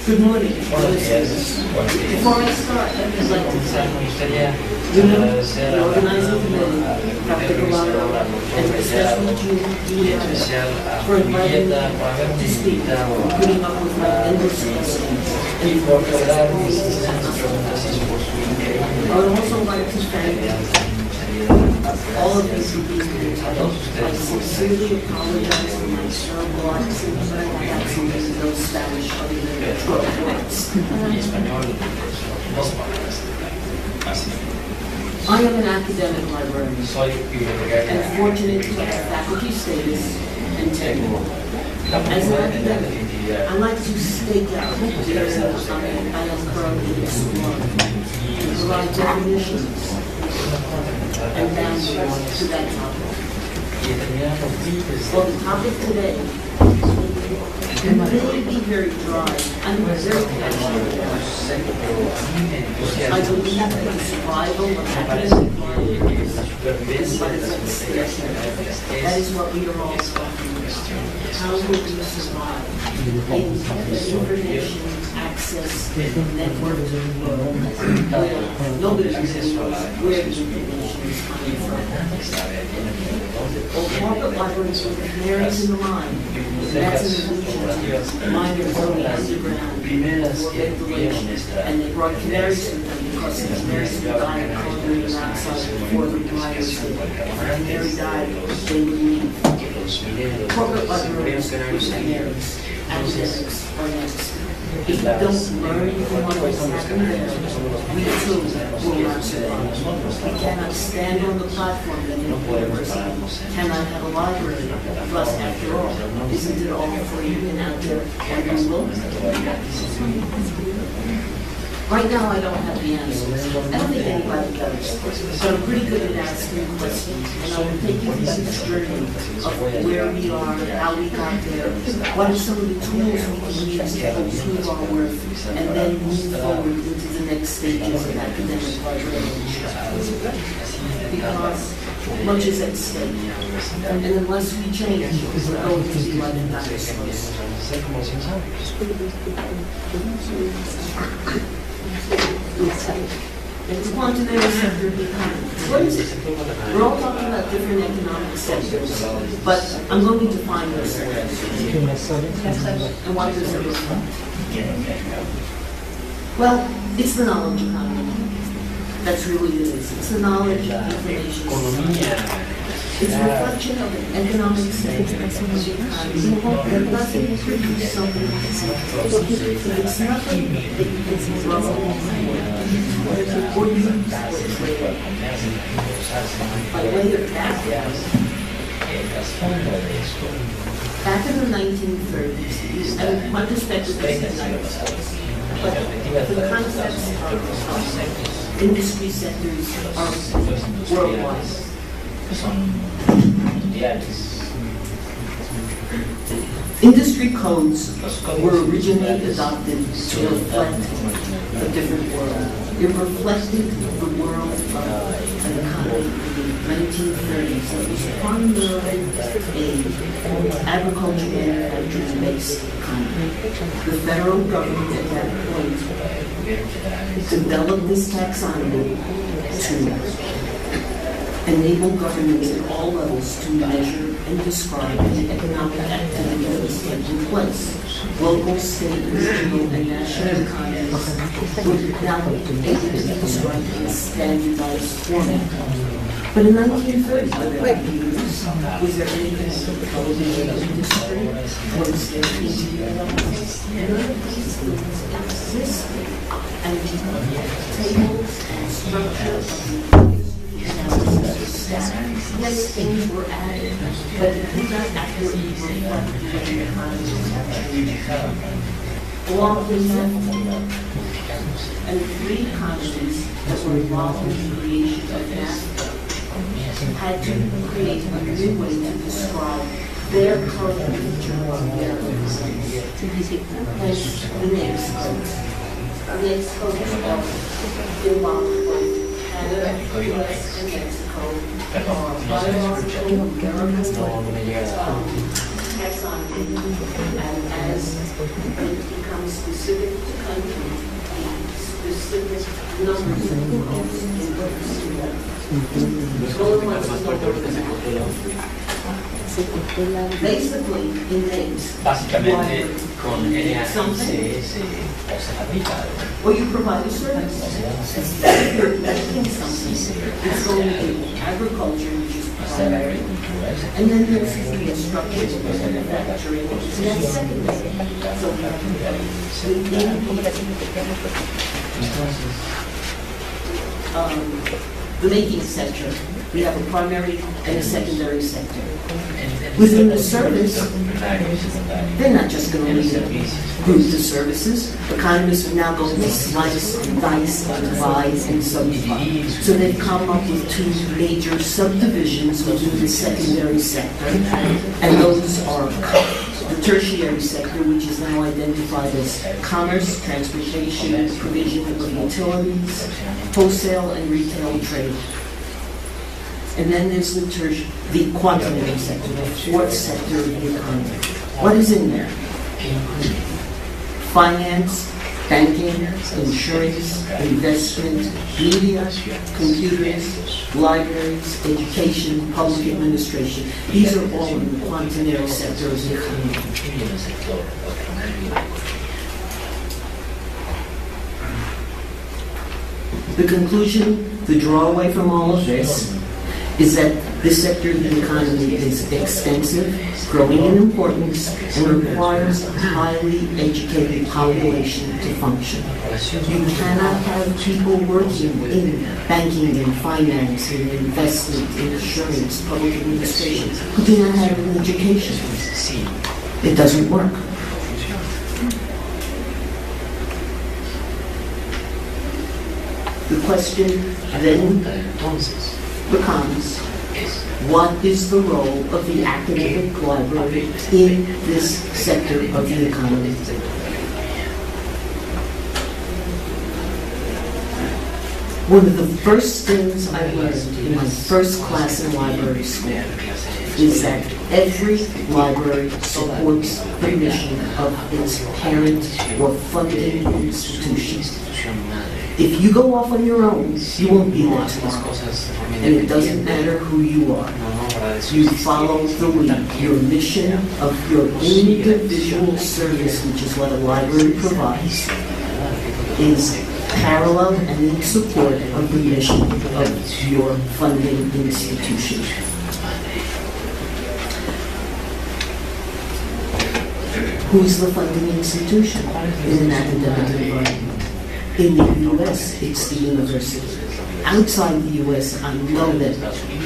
Good morning. Buenos días. Before I start, I'd like to thank the organizing committee, Dr. Galano, and especially Julie for inviting me to speak and putting up with my endless questions and the I would also like to thank all of these people. I sincerely apologize for my terrible accent, but I have absolutely no Spanish other than the 12 words. I am an academic librarian and fortunate to have faculty status and tenure. As an academic, I like to stake out the area I am currently exploring and provide definitions and boundaries to that topic. Well, the topic today may be very dry. I'm very passionate about it. I believe that the survival of academic life is what is at stake. That is what we are all talking about. How will we survive in the information access network world where nobody knows where the information is coming from? Well, corporate libraries with canaries in the mine, that's an illusion. Miners only underground for ventilation, and they brought canaries with them because the canaries would die of carbon monoxide before the miners did. If the canary died, they would leave. Corporate librarians with canaries, academics are next. If we don't learn from what is happening there, we too will not survive. We cannot stand on the platform that the university cannot have a library. Plus, after all, isn't it all free and out there on Google? Right now, I don't have the answers. I don't think anybody does. But I'm pretty good at asking questions, and I will take you through this journey of where we are, how we got there, what are some of the tools we can use to improve our work, and then move forward into the next stages of academic librarianship. Because much is at stake, and unless we change, we're going to be like dinosaurs. It's quantitative sector of the economy. What is it? We're all talking about different economic sectors, but I'm going to define those sectors. And what does it reflect? Well, it's the knowledge economy. That's really what it is. It's the knowledge information society. It's a reflection of an economic state of the economy that doesn't produce something that's it's nothing that you can grow or use or trade. By way of back in the 1930s, and my perspective is the 90s, but the concepts of industry sectors are worldwide. Industry codes were originally adopted to reflect a different world. It reflected the world of an economy in the 1930s that was primarily an agriculture manufacturing-based economy. The federal government at that point developed this taxonomy to enable governments at all levels to measure and describe the economic activity that was taking place. Local, state, regional, and national economies were now able to be described in a standardized format. But in 1930, was there anything in the television industry or the state TV? None of these things existed. And the tables and structure of the yes, things were added, but it did not accurately reflect the economy along with that, and three economies that were involved in the creation of NAFTA had to create a new way to describe their current picture of their economies. Hence, the NAICS code. The NAICS code is involved with Canada, US, and Mexico, biological, taxonomy, and as it becomes specific country the specific numbers of books in books. Basically, in names. Básicamente con NAICS o se fabrica. Or you provide a service. If you're investing something, it's going to be agriculture, which is primary, and then there's the construction of manufacturing, and that's secondary. So the making sector, we have a primary and a secondary sector. Within the service, they're not just going to leave group the services. Economists are now going to slice and dice and divide and subdivide. So they've come up with two major subdivisions within the secondary sector, and those are the tertiary sector, which is now identified as commerce, transportation, provision of utilities, wholesale and retail trade. And then there's the quaternary sector, the fourth sector of the economy. What is in there? Finance, banking, insurance, investment, media, computers, libraries, education, public administration. These are all in the quaternary sector of the economy. The conclusion, the drawaway from all of this, is that this sector of the economy is extensive, growing in importance, and requires a highly educated population to function. You cannot have people working in banking and finance, in investment, in insurance, public administration, who do not have an education. It doesn't work. The question then becomes, what is the role of the academic library in this sector of the economy? One of the first things I learned in my first class in library school is that every library supports the mission of its parent or funding institution. If you go off on your own, you won't be there tomorrow. And it doesn't matter who you are. You follow the lead. Your mission of your individual service, which is what a library provides, is parallel and in support of the mission of your funding institution. Who's the funding institution in an academic environment? In the U.S., it's the university. Outside the U.S., I know that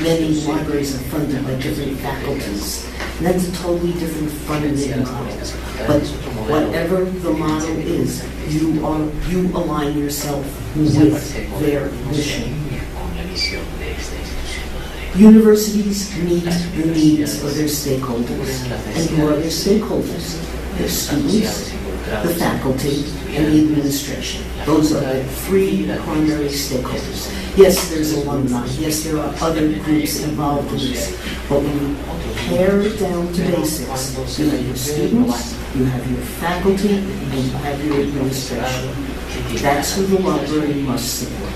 many libraries are funded by different faculties. And that's a totally different funding model. But whatever the model is, you align yourself with their mission. Universities meet the needs of their stakeholders. And who are their stakeholders? Their students, the faculty, and the administration. Those are the three primary stakeholders. Yes, there's alumni. Yes, there are other groups involved in this. But when you pare it down to basics, you have your students, you have your faculty, and you have your administration. That's who the library must support.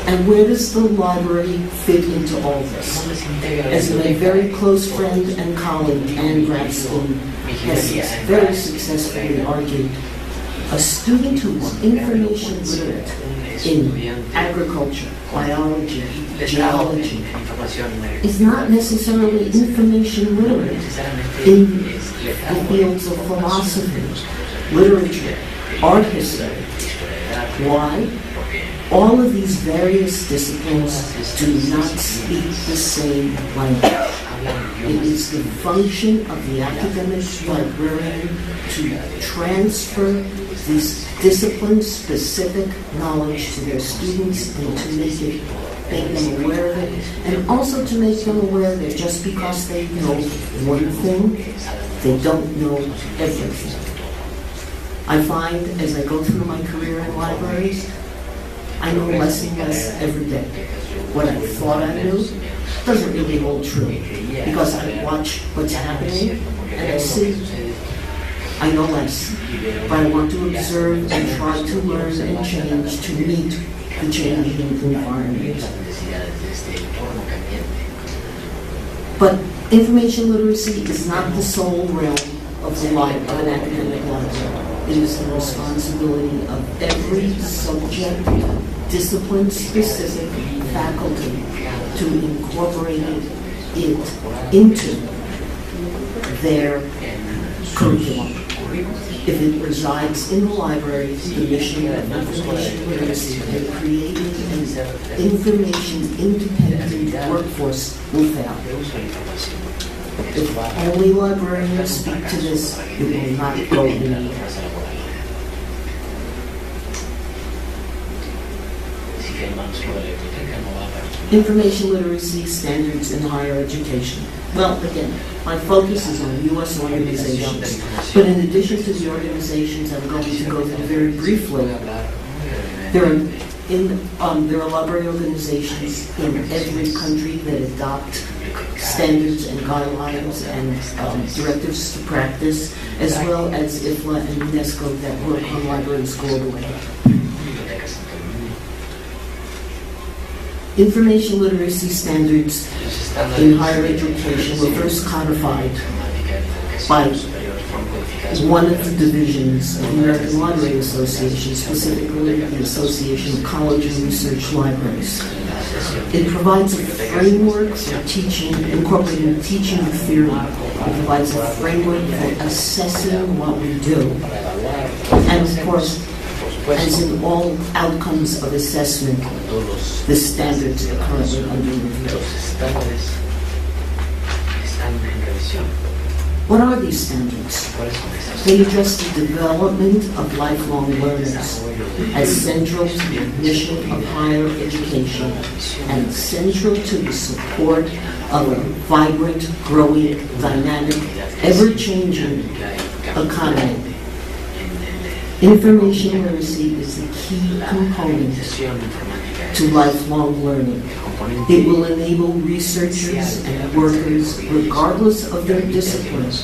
And where does the library fit into all this? As my very close friend and colleague, Anne Grafstein, has very successfully argued, a student who is information literate in agriculture, biology, geology, is not necessarily information literate in the fields of philosophy, literature, art history. Why? All of these various disciplines do not speak the same language. It is the function of the academic librarian to transfer this discipline-specific knowledge to their students and to make them aware of it, and also to make them aware that just because they know one thing, they don't know everything. I find as I go through my career in libraries, I know less and less every day. What I thought I knew doesn't really hold true, because I watch what's happening and I see I know less, but I want to observe and try to learn and change to meet the changing environment. But information literacy is not the sole realm of an academic library. It is the responsibility of every subject, discipline-specific faculty to incorporate it into their curriculum. If it resides in the library, the mission of information literacy and creating an information-independent workforce will fail. If only librarians speak to this, it will not go anywhere. Information literacy standards in higher education. Well, again, my focus is on U.S. organizations, but in addition to the organizations I'm going to go through very briefly, there are library organizations in every country that adopt standards and guidelines and directives to practice, as well as IFLA and UNESCO that work on libraries globally. Information literacy standards in higher education were first codified by one of the divisions of the American Library Association, specifically the Association of College and Research Libraries. It provides a framework for teaching, incorporating teaching theory. It provides a framework for assessing what we do. And of course, as in all outcomes of assessment, the standards are currently under review. What are these standards? They address the development of lifelong learners as central to the mission of higher education and central to the support of a vibrant, growing, dynamic, ever-changing economy. Information literacy is the key component to lifelong learning. It will enable researchers and workers, regardless of their disciplines,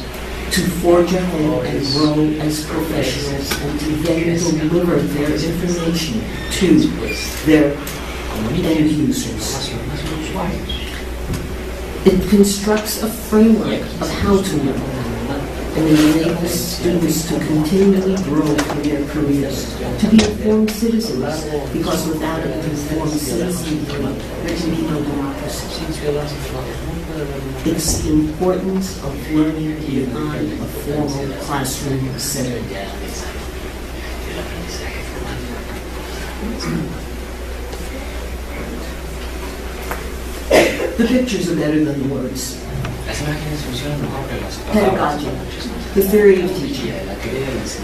to forge ahead and grow as professionals and to then deliver their information to their end users. It constructs a framework of how to learn, and it enables students to continually grow in their careers, to be informed citizens, because without an informed citizenry, there can be no democracy. It's the importance of learning beyond a formal classroom setting. The pictures are better than the words. Pedagogy, the theory of teaching.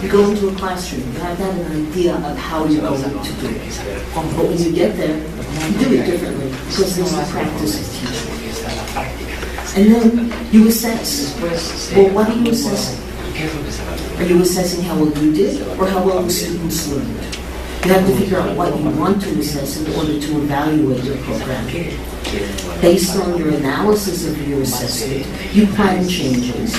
You go into a classroom, you have that an idea of how you're going to do it. But when you get there, you do it differently because there's the practice of teaching. And then you assess. Well, what are you assessing? Are you assessing how well you did or how well the students learned? You have to figure out what you want to assess in order to evaluate your program. Based on your analysis of your assessment, you plan changes,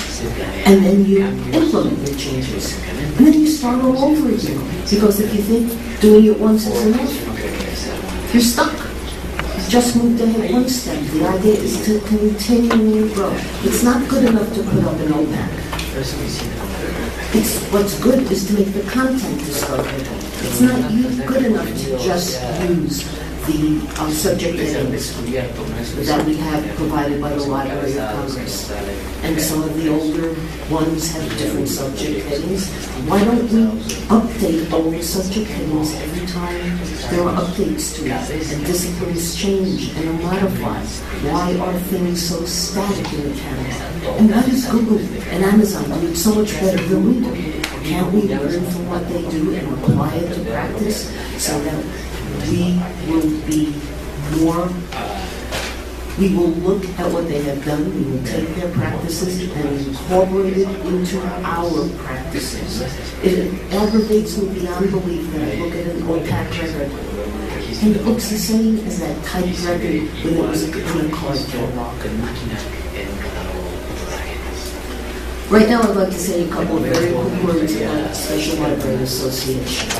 and then you implement the changes. And then you start all over again, because if you think doing it once is enough, you're stuck. You've just moved ahead one step. The idea is to continually grow. It's not good enough to put up an OPAC. What's good is to make the content discoverable. It's not good enough to just use the subject headings that we have provided by the Library of Congress. And some of the older ones have different subject headings. Why don't we update all the subject headings every time there are updates to it? And disciplines change and are modified. Why are things so static in the Canada? And why does Google and Amazon do it so much better than we do? Can't we learn from what they do and apply it to practice so that we will look at what they have done, we will take their practices and incorporate it into our practices. It aggravates me beyond belief that I look at an OPAC record and it looks the same as that typed record when it was in a card drawer. Right now, I'd like to say a couple of very quick words about Special Library Association.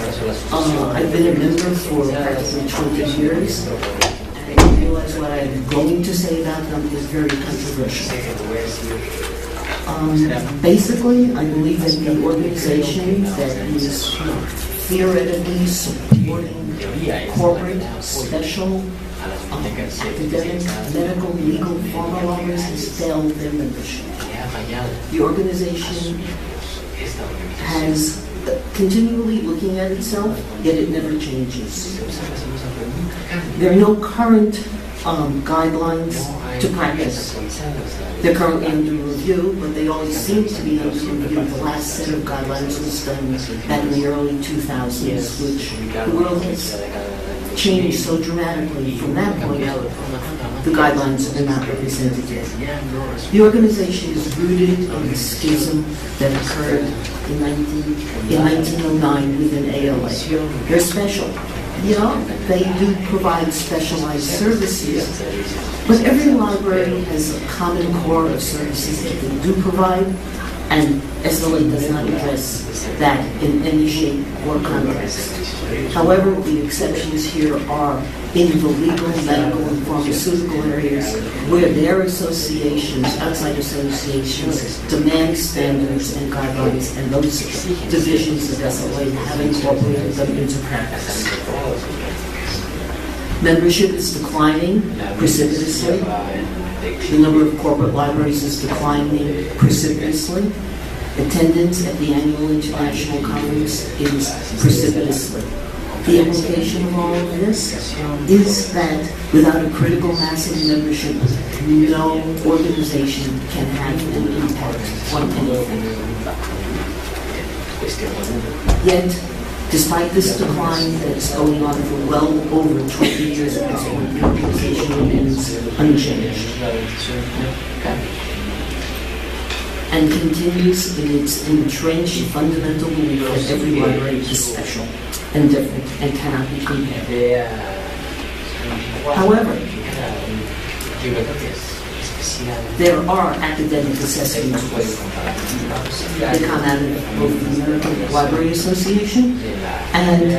I've been a member for practically 20 years, and I realize what I'm going to say about them is very controversial. Basically, I believe that the organization that is theoretically supporting corporate, special, academic, medical, legal, formal libraries has failed their membership. The organization has continually looking at itself, yet it never changes. There are no current guidelines to practice. They're currently under review, but they always seem to be under review. The last set of guidelines was done back in the early 2000s, which the world has changed so dramatically from that point out. The guidelines are not representative. The organization is rooted in the schism that occurred in 1909 within ALA. They're special. They do provide specialized services, but every library has a common core of services that they do provide, and SLA does not address that in any shape or context. However, the exceptions here are in the legal, medical, and pharmaceutical areas where their associations, outside associations, demand standards and guidelines, and those divisions of SLA have incorporated them into practice. Membership is declining precipitously. The number of corporate libraries is declining precipitously. Attendance at the annual international conference is precipitously. The implication of all of this is that without a critical mass of membership, no organization can have an impact on anything. Yet, despite this decline that's going on for well over 20 years at this point, the organization remains unchanged and continues in its entrenched fundamental belief that every library is special and different and cannot be compared. However, there are academic assessments that come out of both the American Library Association and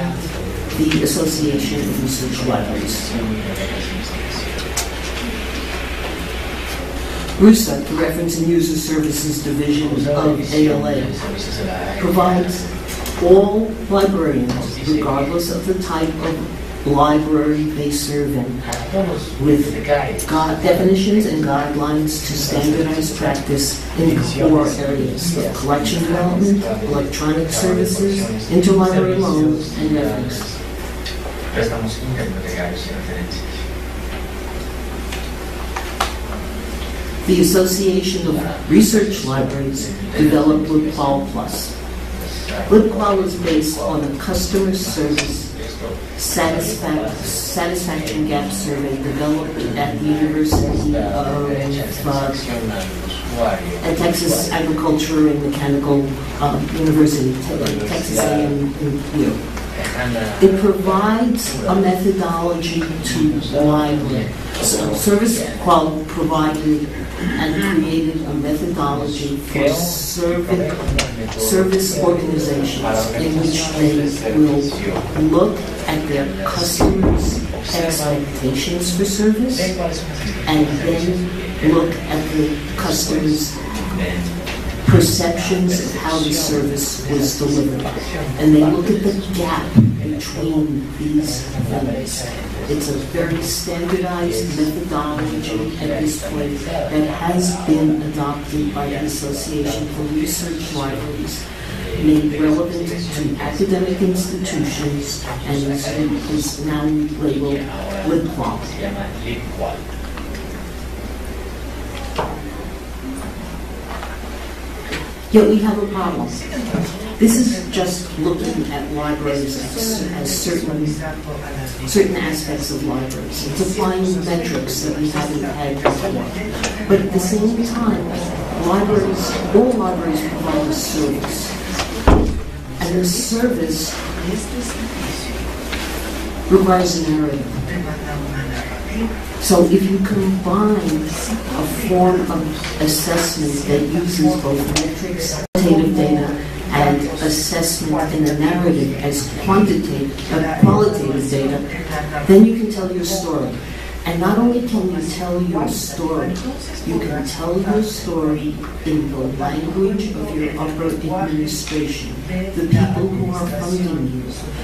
the Association of Research Libraries. RUSA, the Reference and User Services Division of ALA, provides all librarians, regardless of the type of library they serve in, with definitions and guidelines to standardize practice in core areas of collection development, electronic services, interlibrary loans, and reference. The Association of Research Libraries developed LibQual Plus. LibQual is based on a customer service satisfaction gap survey developed at the University of at Texas Agriculture and Mechanical University, Texas A&M. It provides a methodology to library. So ServiceQual provided and created a methodology for service organizations in which they will look at their customers' expectations for service and then look at the customers' perceptions of how the service was delivered. And they look at the gap between these things. It's a very standardized methodology at this point that has been adopted by the Association for Research Libraries, made relevant to academic institutions, and is now labeled LibQual. Yet we have a problem. This is just looking at libraries as certain aspects of libraries. It's applying metrics that we haven't had before. But at the same time, all libraries provide a service. And the service requires a narrative. So if you combine a form of assessment that uses both metrics, quantitative data, and assessment in a narrative as qualitative data, then you can tell your story. And not only can you tell your story, you can tell your story in the language of your upper administration, the people who are funding you,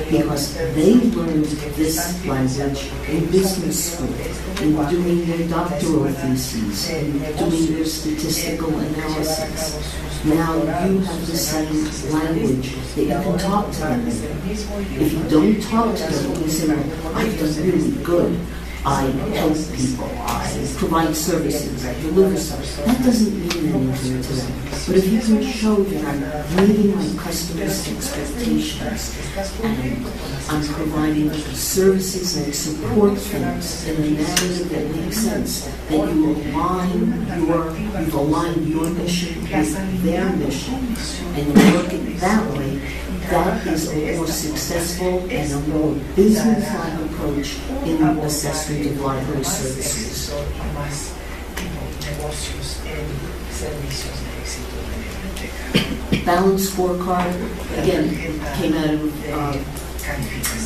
because they learned this language in business school, in doing their doctoral theses, in doing their statistical analysis. Now you have the same language that you can talk to them in. If you don't talk to them, you say, well, I've done really good. I help people, I provide services, I deliver services. That doesn't mean anything to them. But if you can show that I'm meeting my customers' expectations and I'm providing services and support things in a narrative that makes sense, that you've aligned your mission with their mission, and you work it that way, that is a more successful and a more business-like approach in the assessment of library services. Balanced scorecard, again, came out of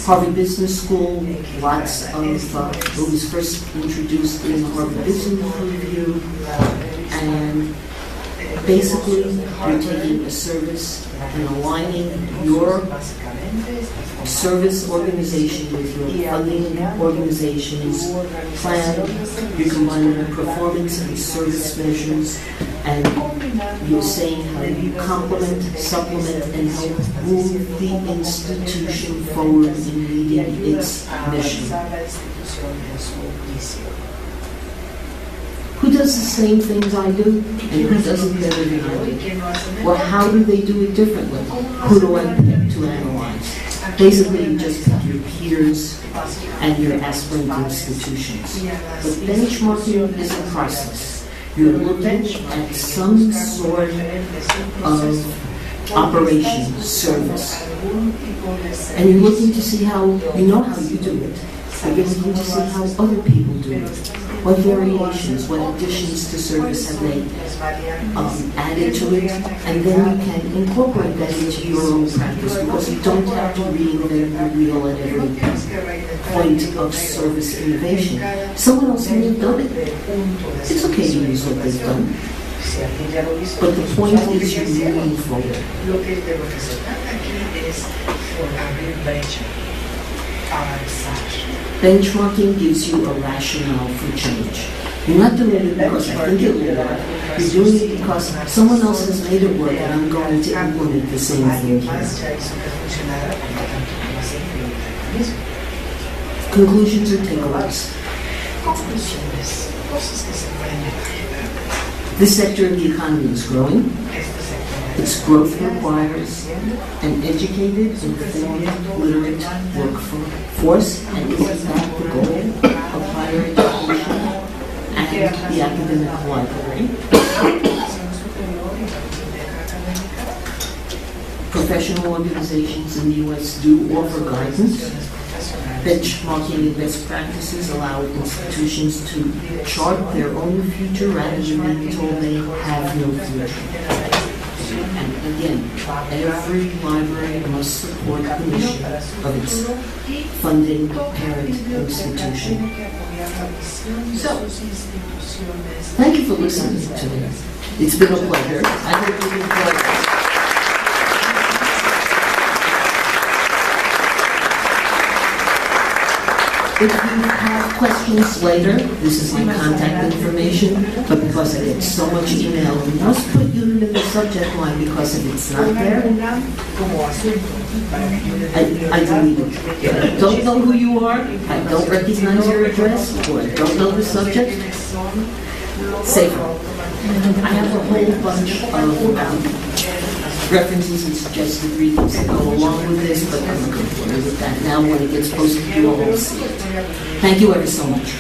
Harvard Business School. Lots of, it was first introduced in the Harvard Business Review, and basically you're taking a service and aligning your service organization with your funding organization's plan. You're combining performance and service measures, and you're saying how you complement, supplement, and help move the institution forward in meeting its mission. Who does the same things I do, and who does it better than I do? Or how do they do it differently? Who do I pick to analyze? Basically, you just pick your peers and your aspirant institutions. But benchmarking is a process. You're looking at some sort of operation, service, and you're looking to see how, you know how you do it, but you're looking to see how other people do it. What variations, what additions to service have they added to it, and then you can incorporate that into your own practice, because you don't have to reinvent the wheel at every point of service innovation. Someone else may have done it. It's okay to use what they've done, but the point is you're moving forward. Benchmarking gives you a rationale for change. You're not doing it because I think it will work. You're doing it because someone else has made it work and I'm going to implement the same thing here. Conclusions or takeaways? This sector of the economy is growing. Its growth requires an educated, informed, literate workforce, and is that the goal of higher education and the academic library? Professional organizations in the U.S. do offer guidance. Benchmarking and best practices allow institutions to chart their own future rather than being told they have no future. And again, every library must support the mission of its funding parent institution. So, thank you for listening today. It's been a pleasure. I hope you enjoyed it. If you have questions later, this is my contact information, but because I get so much email, we must put you in the subject line, because if it's not there, I delete it. If I don't know who you are, I don't recognize your address, or I don't know the subject, save it. I have a whole bunch of references and suggested readings that go along with this, but I'm comfortable with that now. When it gets posted, you will all see it. Thank you ever so much.